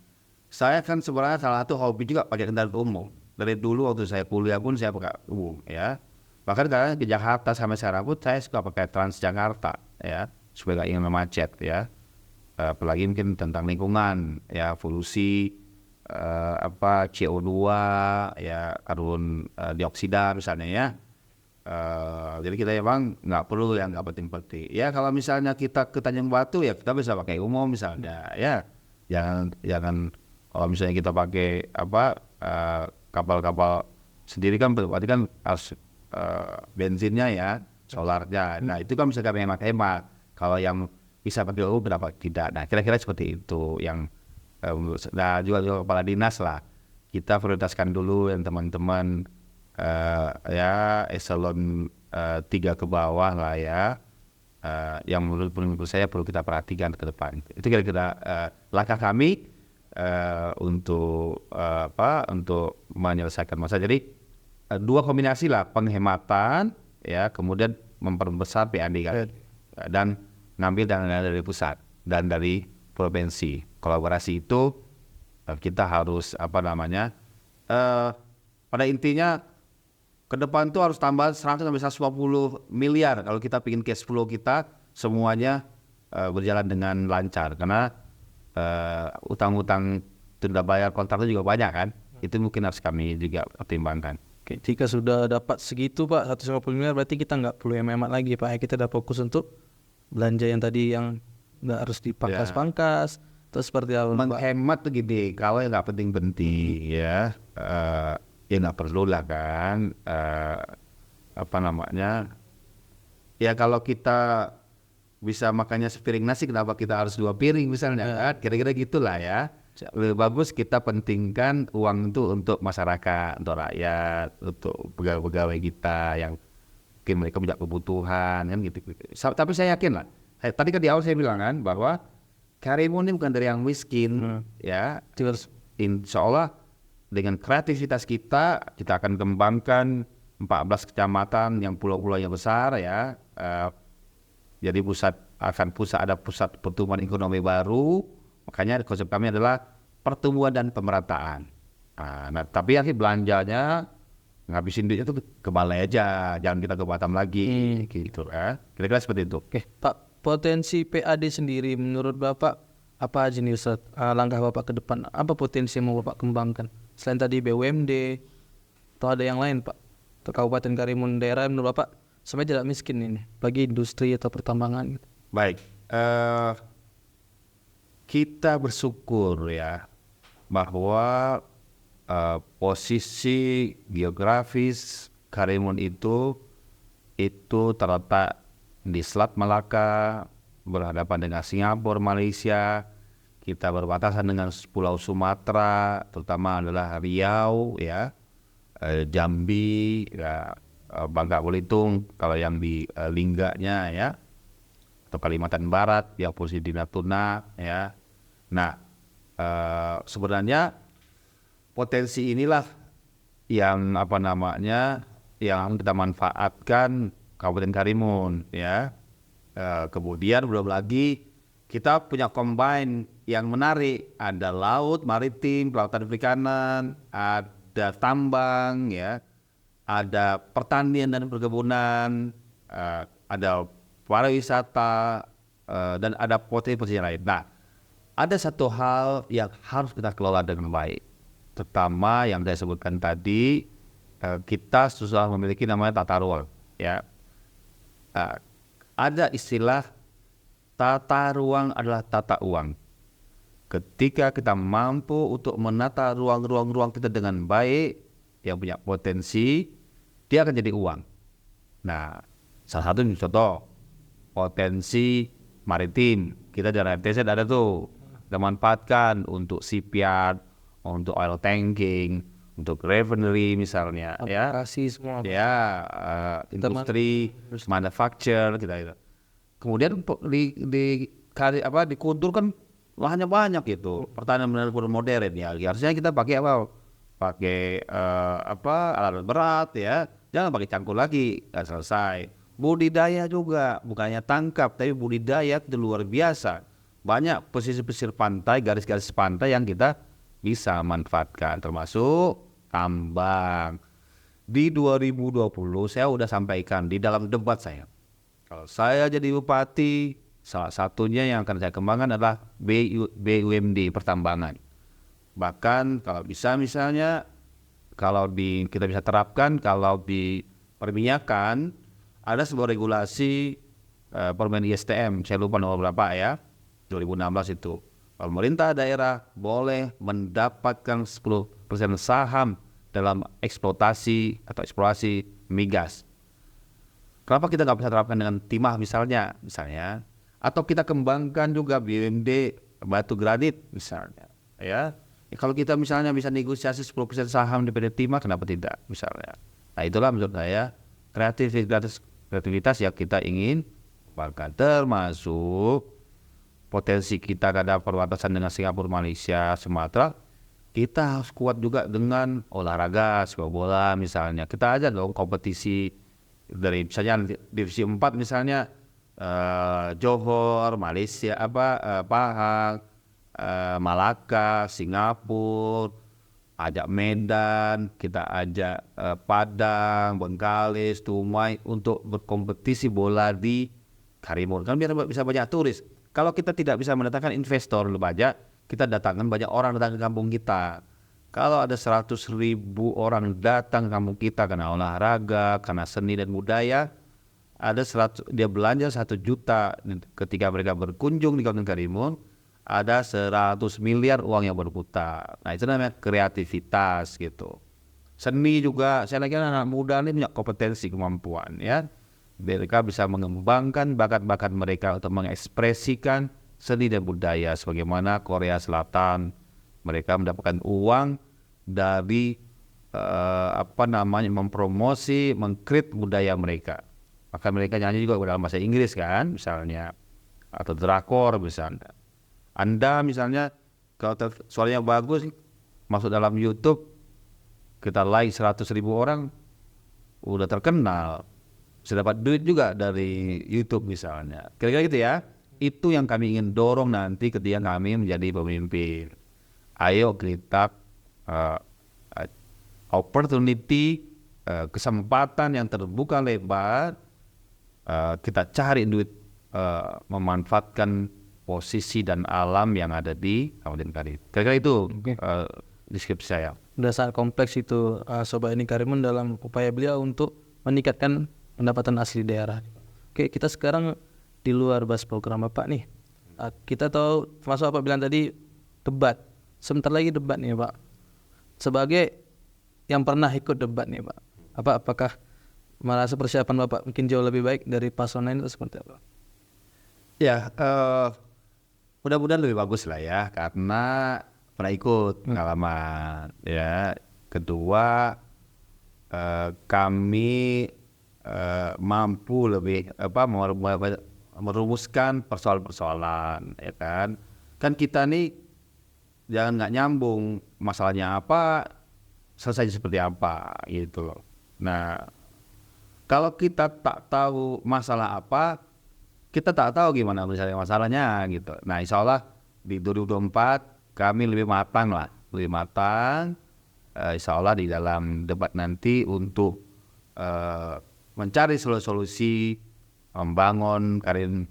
S1: Saya kan sebenarnya salah satu hobi juga pakai kendaraan umum. Dari dulu waktu saya kuliah pun saya pakai umum, ya. Bahkan kadang ke Jakarta sampai sekarang pun saya suka pakai Transjakarta, ya, supaya gak ingin macet, ya. Apalagi mungkin tentang lingkungan, ya, polusi, CO2, ya, karbon dioksida misalnya, ya. Jadi kita emang nggak perlu yang nggak penting-penting. Ya kalau misalnya kita ke Tanjung Batu ya kita bisa pakai umum misalnya, ya. Jangan kalau misalnya kita pakai kapal-kapal sendiri kan berarti kan harus bensinnya, ya, solarnya. Nah itu kan bisa kami hemat-hemat. Kalau yang bisa pakai umum berapa tidak. Nah kira-kira seperti itu yang nah juga kepala dinas lah. Kita prioritaskan dulu yang teman-teman ya eselon 3 ke bawah lah, ya, yang menurut saya perlu kita perhatikan ke depan. Itu kira-kira langkah kami untuk menyelesaikan masalah. Jadi dua kombinasi lah, penghematan, ya, kemudian memperbesar PAD kan, dan ngambil dana dari pusat dan dari provinsi. Kolaborasi itu kita harus pada intinya ke depan tuh harus tambah 100 sampai 150 miliar kalau kita ingin cash flow kita semuanya berjalan dengan lancar, karena utang-utang tunda bayar kontrak itu juga banyak kan. Itu mungkin harus kami juga pertimbangkan.
S2: Oke, jika sudah dapat segitu Pak, 150 miliar, berarti kita nggak perlu hemat lagi Pak. Kita udah fokus untuk belanja yang tadi yang nggak harus dipangkas-pangkas. Terus seperti apa Pak?
S1: Menghemat tuh gini, kalau yang nggak penting-penting, ya, ya nggak perlu lah kan, ya kalau kita bisa makannya sepiring nasi kenapa kita harus 2 piring misalnya, kan? Kira-kira gitulah, ya. Lebih bagus kita pentingkan uang itu untuk masyarakat, untuk rakyat, untuk pegawai-pegawai kita yang mungkin mereka punya kebutuhan kan gitu. Tapi saya yakin lah, tadi kan di awal saya bilang kan bahwa Karimun ini bukan dari yang miskin, ya. Insya Allah dengan kreativitas kita akan kembangkan 14 kecamatan yang pulau-pulau yang besar, ya. Jadi ada pusat pertumbuhan ekonomi baru. Makanya konsep kami adalah pertumbuhan dan pemerataan. Nah tapi akhir belanjanya ngabisin duitnya tuh ke Balai aja, jangan kita ke Batam lagi, gitu, ya. Kira-kira seperti itu.
S2: Oke, Pak, potensi PAD sendiri menurut Bapak apa aja nih Ustaz? Langkah Bapak ke depan, apa potensi yang mau Bapak kembangkan? Selain tadi BUMD, atau ada yang lain Pak? atau Kabupaten Karimun daerah menurut Bapak supaya tidak miskin ini, bagi industri atau pertambangan gitu.
S1: Baik, kita bersyukur ya bahwa posisi geografis Karimun itu terletak di Selat Malaka, berhadapan dengan Singapura, Malaysia. Kita berbatasan dengan Pulau Sumatera, terutama adalah Riau, ya, Jambi, ya, Bangka Belitung, kalau yang di Lingganya, ya, atau Kalimantan Barat, yang posisi di Natuna, ya. Nah, sebenarnya potensi inilah yang yang kita manfaatkan Kabupaten Karimun, ya. Kemudian belum lagi kita punya combine yang menarik, ada laut, maritim, kelautan perikanan, ada tambang, ya, ada pertanian dan perkebunan, ada pariwisata, dan ada potensi lain. Nah, ada satu hal yang harus kita kelola dengan baik, terutama yang saya sebutkan tadi, kita sudah memiliki namanya tata ruang, ya. Ada istilah tata ruang adalah tata uang. Ketika kita mampu untuk menata ruang-ruang kita dengan baik, yang punya potensi, dia akan jadi uang. Nah, salah satu contoh potensi maritim, kita dari MTZ ada tuh, kita manfaatkan untuk shipyard, untuk oil tanking, untuk refinery misalnya, ya,
S2: Aplikasi semua.
S1: ya, industri, manufacture, kita. Kemudian di Kuntur kan lahannya banyak gitu, pertanian modern, ya. Harusnya kita pakai apa? Pakai alat berat, ya. Jangan pakai cangkul lagi, nggak selesai. Budidaya juga, bukannya tangkap, tapi budidaya itu luar biasa. Banyak pesisir-pesisir pantai, garis-garis pantai yang kita bisa manfaatkan, termasuk tambang. Di 2020 saya udah sampaikan di dalam debat saya, kalau saya jadi bupati, salah satunya yang akan saya kembangkan adalah BUMD pertambangan. Bahkan kalau bisa misalnya, kita bisa terapkan, kalau di perminyakan ada sebuah regulasi Permen ISTM, saya lupa nomor berapa, ya, 2016 itu. Pemerintah daerah boleh mendapatkan 10% saham dalam eksploitasi atau eksplorasi migas. Kenapa kita nggak bisa terapkan dengan timah misalnya, atau kita kembangkan juga BUMD batu granit misalnya, ya. Kalau kita misalnya bisa negosiasi 10% saham di PT Timah, kenapa tidak misalnya? Nah, itulah menurut saya kreativitas yang kita ingin kembangkan, termasuk potensi kita ada perbatasan dengan Singapura, Malaysia, Sumatera. Kita harus kuat juga dengan olahraga, sepak bola misalnya. Kita aja dong kompetisi dari misalnya divisi 4 misalnya, Johor, Malaysia, Pahang, Malaka, Singapura, ajak Medan, kita ajak Padang, Bengkalis, Tumai untuk berkompetisi bola di Karimun. Kan biar bisa banyak turis. Kalau kita tidak bisa mendatangkan investor lebih banyak, kita datangkan banyak orang datang ke kampung kita. Kalau ada 100.000 orang datang ke kampung kita karena olahraga, karena seni dan budaya, dia belanja 1 juta. Ketika mereka berkunjung di Kabupaten Karimun, ada 100 miliar uang yang berputar. Nah, itu namanya kreativitas gitu. Seni juga, saya lagi anak muda ini punya kompetensi, kemampuan, ya. Mereka bisa mengembangkan bakat-bakat mereka untuk mengekspresikan seni dan budaya. Sebagaimana Korea Selatan, mereka mendapatkan uang dari mempromosi, mengkrit budaya mereka. Maka mereka nyanyi juga dalam bahasa Inggris kan, misalnya, atau drakor misalnya. Anda misalnya kalau suaranya bagus, masuk dalam YouTube, kita like 100.000 orang, udah terkenal, bisa dapat duit juga dari YouTube misalnya. Kira-kira gitu, ya. Itu yang kami ingin dorong nanti ketika kami menjadi pemimpin. Ayo kita opportunity, kesempatan yang terbuka lebar, kita cari duit, memanfaatkan posisi dan alam yang ada di Kabupaten Karimun. Kira-kira itu deskripsi saya.
S2: Udah sangat kompleks itu Sobat Eni Karimun dalam upaya beliau untuk meningkatkan pendapatan asli daerah. Oke, kita sekarang di luar bahas program Bapak nih. Kita tahu termasuk Bapak bilang tadi debat. Sebentar lagi debat nih Pak. Sebagai yang pernah ikut debat nih Pak, apakah merasa persiapan Bapak mungkin jauh lebih baik dari paslon lain itu seperti apa?
S1: Ya, mudah-mudahan lebih bagus lah ya, karena pernah ikut pengalaman. Ya, kedua kami mampu lebih merumuskan persoalan-persoalan, ya kan? Kan kita nih jangan nggak nyambung, masalahnya apa, selesai seperti apa gitu loh. Nah, kalau kita tak tahu masalah apa, kita tak tahu gimana misalnya masalahnya gitu. Nah, insya Allah di 2024 kami lebih matang lah, lebih matang. Insya Allah di dalam debat nanti untuk mencari solusi, membangun karir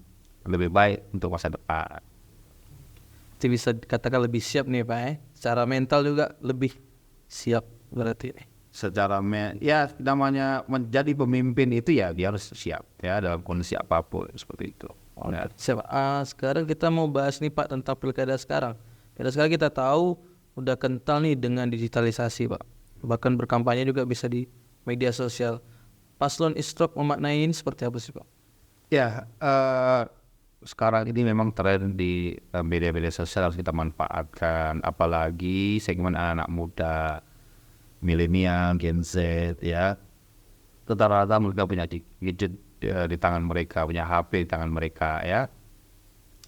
S1: lebih baik untuk masa depan.
S2: Itu bisa dikatakan lebih siap nih Pak ya. Secara mental juga lebih siap berarti nih.
S1: Secara ya namanya menjadi pemimpin itu ya dia harus siap ya dalam kondisi apapun seperti itu.
S2: Nah, siap. Sekarang kita mau bahas nih Pak tentang pilkada sekarang. Pilkada sekarang kita tahu udah kental nih dengan digitalisasi Pak. Bahkan berkampanye juga bisa di media sosial. Paslon Istrok memaknai ini seperti apa sih Pak?
S1: Ya, sekarang ini memang tren di media-media sosial harus kita manfaatkan, apalagi segmen anak-anak muda, milenial, Gen Z ya. Rata-rata mereka punya gadget di tangan mereka, punya HP di tangan mereka ya.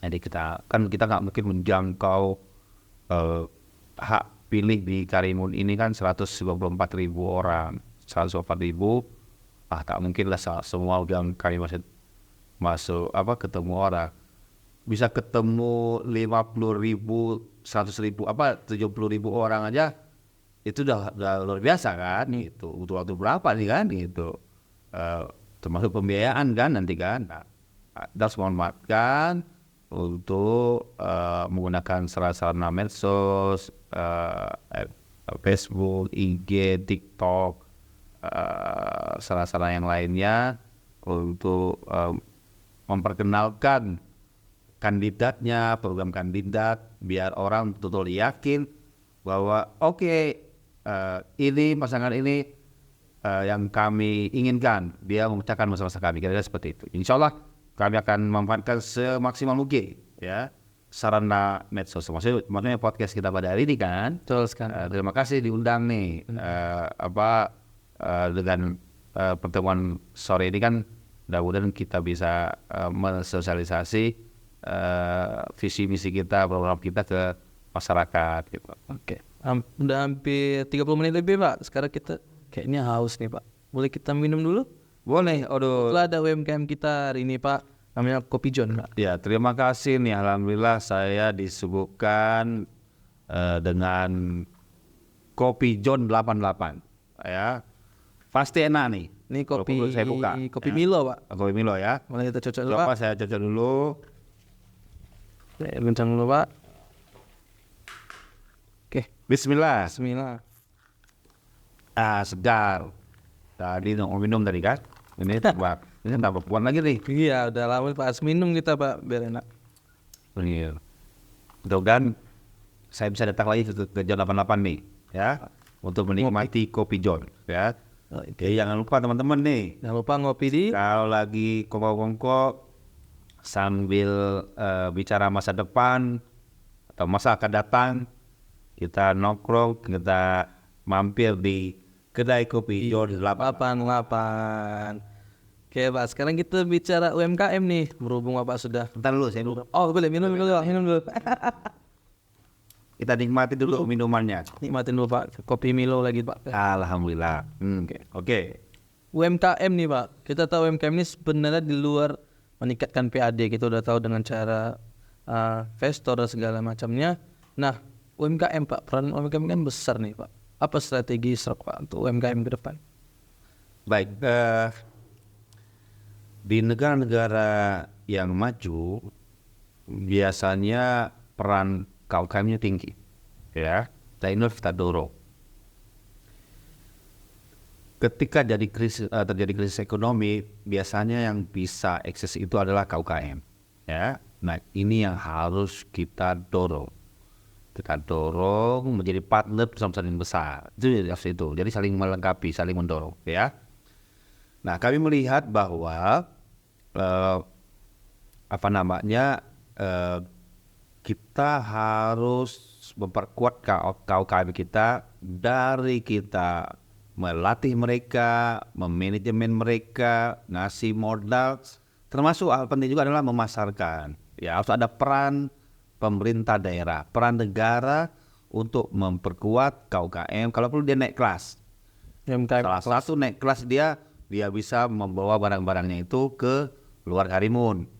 S1: Jadi kita nggak mungkin menjangkau hak pilih di Karimun ini kan 124.000 orang, 124.000, tak mungkin lah semua yang kami masuk ketemu orang. Bisa ketemu 50.000, 100.000, 70.000 orang aja itu udah luar biasa kan gitu. Butuh waktu berapa nih kan gitu. Termasuk pembiayaan kan nanti kan. Nah, harus memanfaatkan untuk menggunakan sarana medsos, Facebook, IG, TikTok, sarana yang lainnya untuk memperkenalkan kandidatnya, program kandidat, biar orang betul-betul yakin bahwa ini pasangan ini yang kami inginkan, dia memecahkan masalah kami, kira-kira seperti itu. Insya Allah kami akan memanfaatkan semaksimal mungkin ya sarana medsos, maksudnya podcast kita pada hari ini kan.
S2: Betul sekali.
S1: Terima kasih diundang nih dengan pertemuan sore ini kan, mudah-mudahan kita bisa mensosialisasi visi misi kita, program kita ke masyarakat gitu.
S2: Oke. Udah hampir 30 menit lebih Pak. Sekarang kita kayaknya haus nih Pak. Boleh kita minum dulu?
S1: Boleh.
S2: Setelah ada UMKM kita hari ini Pak, namanya Kopi John Pak.
S1: Ya, terima kasih nih, alhamdulillah saya disuguhkan dengan Kopi John 88 ya. Pasti enak nih.
S2: Ini kopi
S1: saya buka,
S2: kopi
S1: ya.
S2: Milo Pak.
S1: Kopi Milo ya.
S2: Boleh kita cocok dulu Pak.
S1: Coba saya cocok dulu.
S2: Kencang dulu Pak. Oke.
S1: Bismillah.
S2: Bismillah.
S1: Segar. Tadi minum tadi kan. Ini tambah puan lagi nih.
S2: Iya, udah lama Pak minum kita Pak, biar enak.
S1: Iya. Mudah-mudahan saya bisa datang lagi ke John 88 nih ya, untuk menikmati Kopi John ya. Oke, jangan lupa teman-teman nih,
S2: Jangan lupa ngopi di
S1: kalau lagi kongko-kongko sambil bicara masa depan atau masa akan datang, kita nongkrong, kita mampir di kedai Kopi John 88.
S2: 88. Oke Pak, sekarang kita bicara UMKM nih. Berhubung Bapak sudah.
S1: Bentar dulu, saya dulu.
S2: Oh boleh, minum dulu Pak, minum dulu.
S1: Kita nikmati dulu minumannya.
S2: Nikmatin dulu Pak, kopi Milo lagi Pak.
S1: Alhamdulillah. Oke.
S2: UMKM nih Pak, kita tahu UMKM ini sebenarnya di luar meningkatkan PAD, kita udah tahu dengan cara investor dan segala macamnya. Nah UMKM Pak, peran UMKM kan besar nih Pak. Apa strategi Istrok Pak untuk UMKM ke depan?
S1: Baik, di negara-negara yang maju biasanya peran UMKM-nya tinggi, ya. dan ini harus kita dorong. Ketika terjadi krisis ekonomi, biasanya yang bisa eksis itu adalah KUKM. Ya, nah ini yang harus kita dorong. Kita dorong menjadi partner saling besar. Itu. Jadi saling melengkapi, saling mendorong. Ya. Nah, kami melihat bahwa kita harus memperkuat KUKM kita dari kita melatih mereka, memanajemen mereka, ngasih modal, termasuk hal penting juga adalah memasarkan. Ya, harus ada peran pemerintah daerah, peran negara untuk memperkuat KUKM. Kalau perlu dia naik kelas. Salah satu naik kelas dia bisa membawa barang-barangnya itu ke luar Karimun.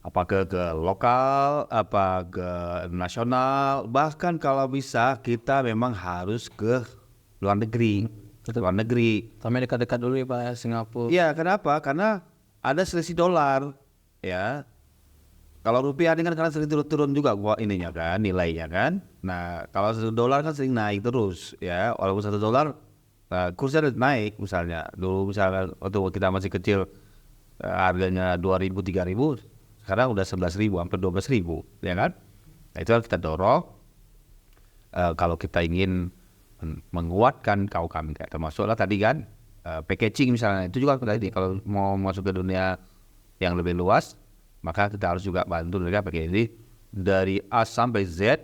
S1: Apa ke lokal, apa ke nasional, bahkan kalau bisa kita memang harus ke luar negeri.
S2: Sampai dekat-dekat dulu ya Pak ya, Singapura.
S1: Iya, kenapa? Karena ada selisih dolar, ya. Kalau rupiah ini kan karena sering turun juga ininya kan, nilainya kan. Nah, kalau $1 kan sering naik terus, ya. Walaupun $1, kursnya naik misalnya. Dulu misalnya waktu kita masih kecil harganya 2.000, 3.000, sekarang udah 11.000, hampir 12.000, ya kan? Nah, itu kan kita dorong. Kalau kita ingin menguatkan KUKM, termasuklah tadi kan packaging misalnya, itu juga tadi kalau mau masuk ke dunia yang lebih luas, maka kita harus juga bantu mereka packaging dari A sampai Z,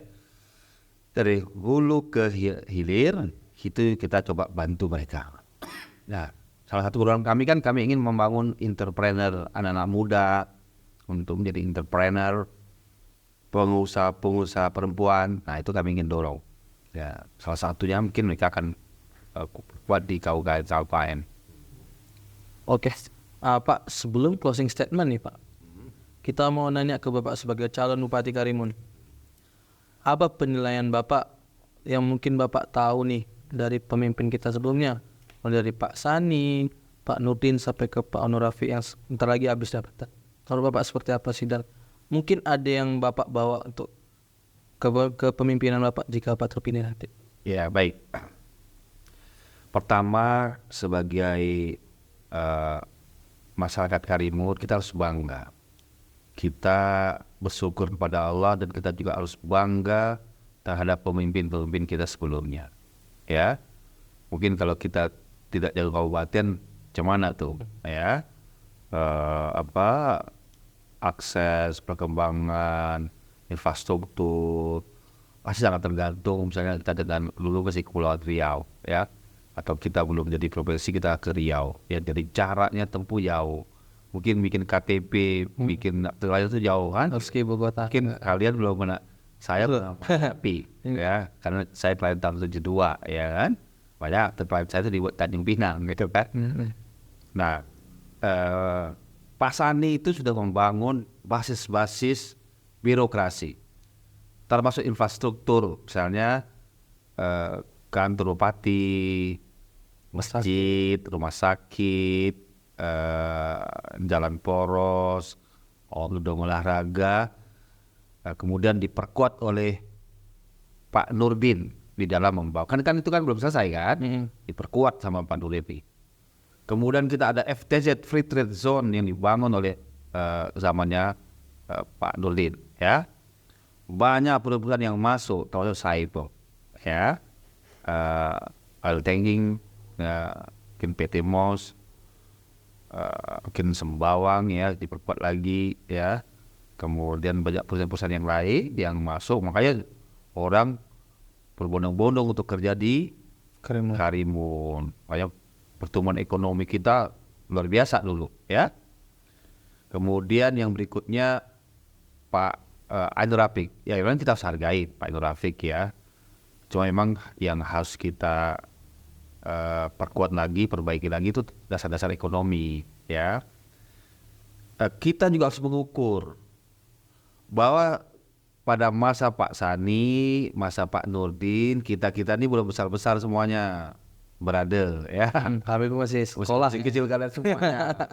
S1: dari hulu ke hilir, itu kita coba bantu mereka. Nah, salah satu program kami ingin membangun entrepreneur anak-anak muda untuk menjadi entrepreneur, pengusaha perempuan. Nah, itu kami ingin dorong. Ya, salah satunya mungkin mereka akan kuat di KUKM.
S2: Oke, Pak, sebelum closing statement nih Pak, kita mau nanya ke Bapak sebagai calon Bupati Karimun. Apa penilaian Bapak yang mungkin Bapak tahu nih dari pemimpin kita sebelumnya, mulai dari Pak Sani, Pak Nurdin sampai ke Pak Onur Rafiq yang sebentar lagi habis jabatan. Kalau Bapak seperti apa sih, dan mungkin ada yang Bapak bawa untuk ke pemimpinan Bapak jika Bapak terpilih nanti?
S1: Ya, baik. Pertama, sebagai masyarakat Karimun, kita harus bangga. Kita bersyukur kepada Allah dan kita juga harus bangga terhadap pemimpin-pemimpin kita sebelumnya. Ya, mungkin kalau kita tidak jaga kabupaten, gimana tuh? Ya, akses perkembangan infrastruktur pasti sangat tergantung. Misalnya kita dulu ke Kepulauan Riau, ya, atau kita belum jadi provinsi, kita ke Riau, ya, jadi jaraknya tempuh jauh. Mungkin bikin KTP, bikin terlalu itu jauh kan?
S2: Harus ke ibu kota.
S1: Mungkin kalian belum pernah, saya pernah tapi ya, karena saya pelayan tahun 72, ya kan? Banyak pelayan saya itu di Tanjung Pinang gitu kan. Nah, Pak Sani itu sudah membangun basis-basis birokrasi, termasuk infrastruktur, misalnya kantor bupati, masjid, rumah sakit, jalan poros, gedung olahraga, kemudian diperkuat oleh Pak Nurdin di dalam membawa. Kan itu kan belum selesai kan? Diperkuat sama Pak Nurdin. Kemudian kita ada FTZ, Free Trade Zone, yang dibangun oleh zamannya Pak Nurdin, ya. Banyak perusahaan yang masuk, termasuk Saipo, ya, oil tanking, mungkin PT MOS, mungkin Sembawang, ya, diperkuat lagi, ya. Kemudian banyak perusahaan-perusahaan yang lain yang masuk, makanya orang berbondong-bondong untuk kerja di Karimun. Makanya pertumbuhan ekonomi kita luar biasa dulu, ya. Kemudian yang berikutnya Pak Onur Rafiq, ya memang kita harus hargai Pak Onur Rafiq, ya. Cuma memang yang harus kita perkuat lagi, perbaiki lagi itu dasar-dasar ekonomi, ya. Kita juga harus mengukur bahwa pada masa Pak Sani, masa Pak Nurdin, kita ini belum besar-besar semuanya, brother, ya.
S2: Kami masih sekolah,
S1: masih kecil kalian semuanya.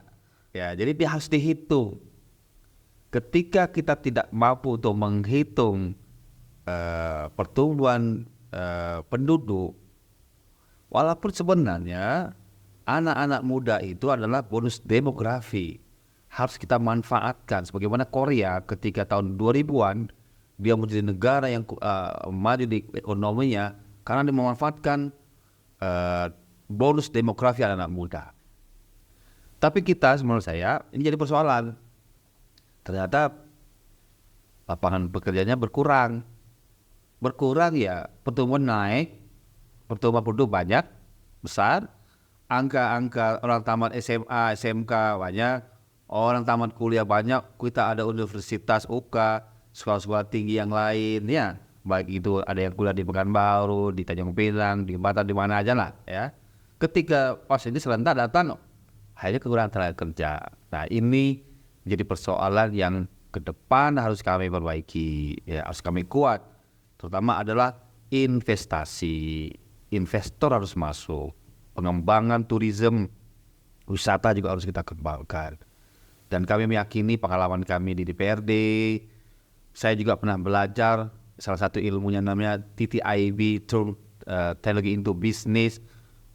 S1: Ya, jadi dia harus dihitung. Ketika kita tidak mampu untuk menghitung pertumbuhan penduduk, walaupun sebenarnya anak-anak muda itu adalah bonus demografi, harus kita manfaatkan. Sebagaimana Korea ketika tahun 2000-an dia menjadi negara yang maju di ekonominya karena dia memanfaatkan bonus demografi anak-anak muda. Tapi kita, menurut saya, ini jadi persoalan. Ternyata lapangan pekerjaannya berkurang. Berkurang ya, pertumbuhan naik, pertumbuhan penduduk banyak, besar, angka-angka orang tamat SMA, SMK banyak, orang tamat kuliah banyak, kita ada universitas UK, sekolah-sekolah tinggi yang lain, ya, baik itu ada yang kuliah di Pekanbaru, di Tanjung Pinang, di Batam, di mana aja lah, ya. Ketika pas ini serentak datang, hanya kekurangan tenaga kerja. Nah, ini jadi persoalan yang ke depan harus kami perbaiki, ya, harus kami kuat. Terutama adalah investasi, investor harus masuk, pengembangan turisme, wisata juga harus kita kembangkan. Dan kami meyakini pengalaman kami di DPRD, saya juga pernah belajar salah satu ilmunya namanya TTIB, Technology into Business.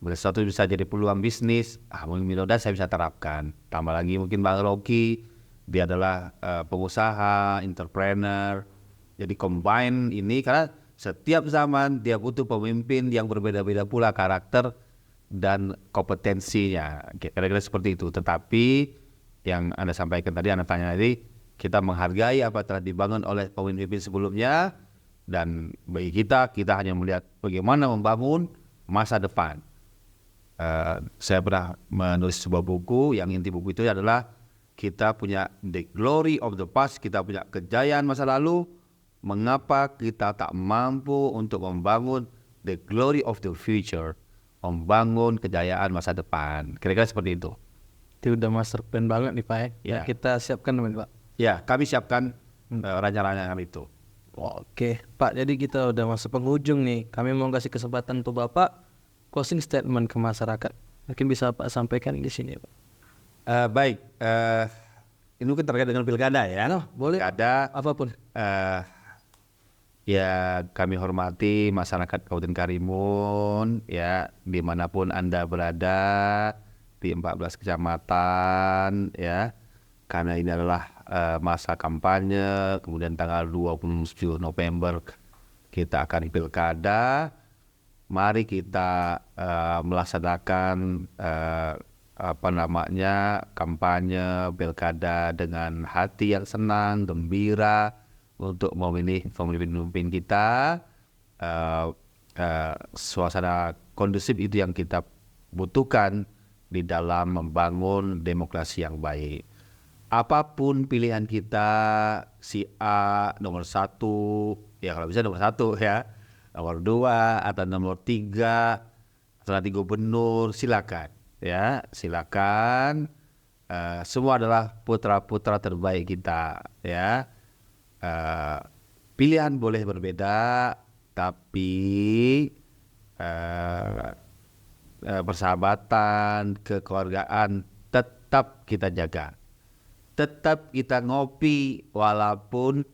S1: Sesuatu bisa jadi peluang bisnis, mudah-mudahan saya bisa terapkan. Tambah lagi mungkin Bang Rocky, dia adalah pengusaha, entrepreneur. Jadi combine ini karena setiap zaman dia butuh pemimpin yang berbeda-beda pula karakter dan kompetensinya. Kira-kira seperti itu. Tetapi yang Anda sampaikan tadi, Anda tanya tadi, kita menghargai apa telah dibangun oleh pemimpin sebelumnya, dan bagi kita hanya melihat bagaimana membangun masa depan. Saya pernah menulis sebuah buku yang inti buku itu adalah kita punya the glory of the past, kita punya kejayaan masa lalu. Mengapa kita tak mampu untuk membangun the glory of the future, membangun kejayaan masa depan? Kira-kira seperti itu.
S2: Itu udah master plan banget nih Pak ya.
S1: Ya.
S2: Kita siapkan teman Pak.
S1: Ya, kami siapkan rancangan itu.
S2: Oke Pak, jadi kita udah masuk penghujung nih. Kami mau kasih kesempatan untuk Bapak closing statement ke masyarakat. Mungkin bisa Pak sampaikan di sini Pak.
S1: Baik, ini mungkin terkait dengan pilkada ya.
S2: Boleh.
S1: Pilkada,
S2: Apapun.
S1: ya kami hormati masyarakat Kabupaten Karimun, ya dimanapun Anda berada di 14 kecamatan, ya, karena ini adalah masa kampanye. Kemudian tanggal 27 November kita akan pilkada. Mari kita melaksanakan kampanye pilkada dengan hati yang senang, gembira untuk memilih pemimpin kita. Suasana kondusif itu yang kita butuhkan di dalam membangun demokrasi yang baik. Apapun pilihan kita, si A nomor 1, ya kalau bisa nomor 1 ya, nomor 2 atau nomor 3 atau nanti gubernur, silakan ya, silakan. Semua adalah putra-putra terbaik kita ya. Pilihan boleh berbeda, tapi persahabatan, kekeluargaan tetap kita jaga. Tetap kita ngopi walaupun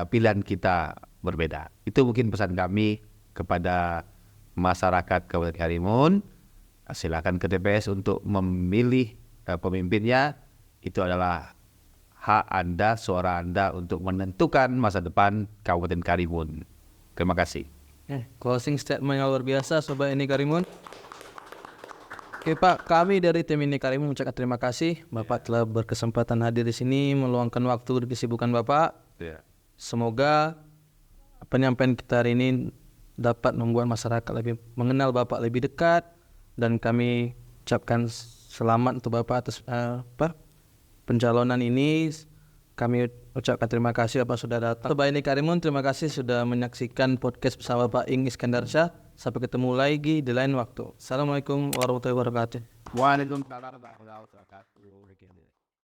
S1: pilihan kita berbeda. Itu mungkin pesan kami kepada masyarakat Kabupaten Karimun. Silakan ke TPS untuk memilih pemimpinnya. Itu adalah hak Anda, suara Anda untuk menentukan masa depan Kabupaten Karimun. Terima kasih.
S2: Closing statement yang luar biasa Sobat Ini Karimun. Oke Pak, kami dari tim Ini Karimun mengucapkan terima kasih Bapak telah berkesempatan hadir di sini, meluangkan waktu dari kesibukan Bapak. Semoga penyampaian kita hari ini dapat membuat masyarakat lebih mengenal Bapak lebih dekat, dan kami ucapkan selamat untuk Bapak atas pencalonan ini. Kami ucapkan terima kasih Bapak sudah datang. Sobat Ini Karimun, terima kasih sudah menyaksikan podcast bersama Pak Ing Iskandar Shah. Sampai ketemu lagi di lain waktu. Assalamualaikum warahmatullahi wabarakatuh.
S1: Waalaikumsalam warahmatullahi wabarakatuh.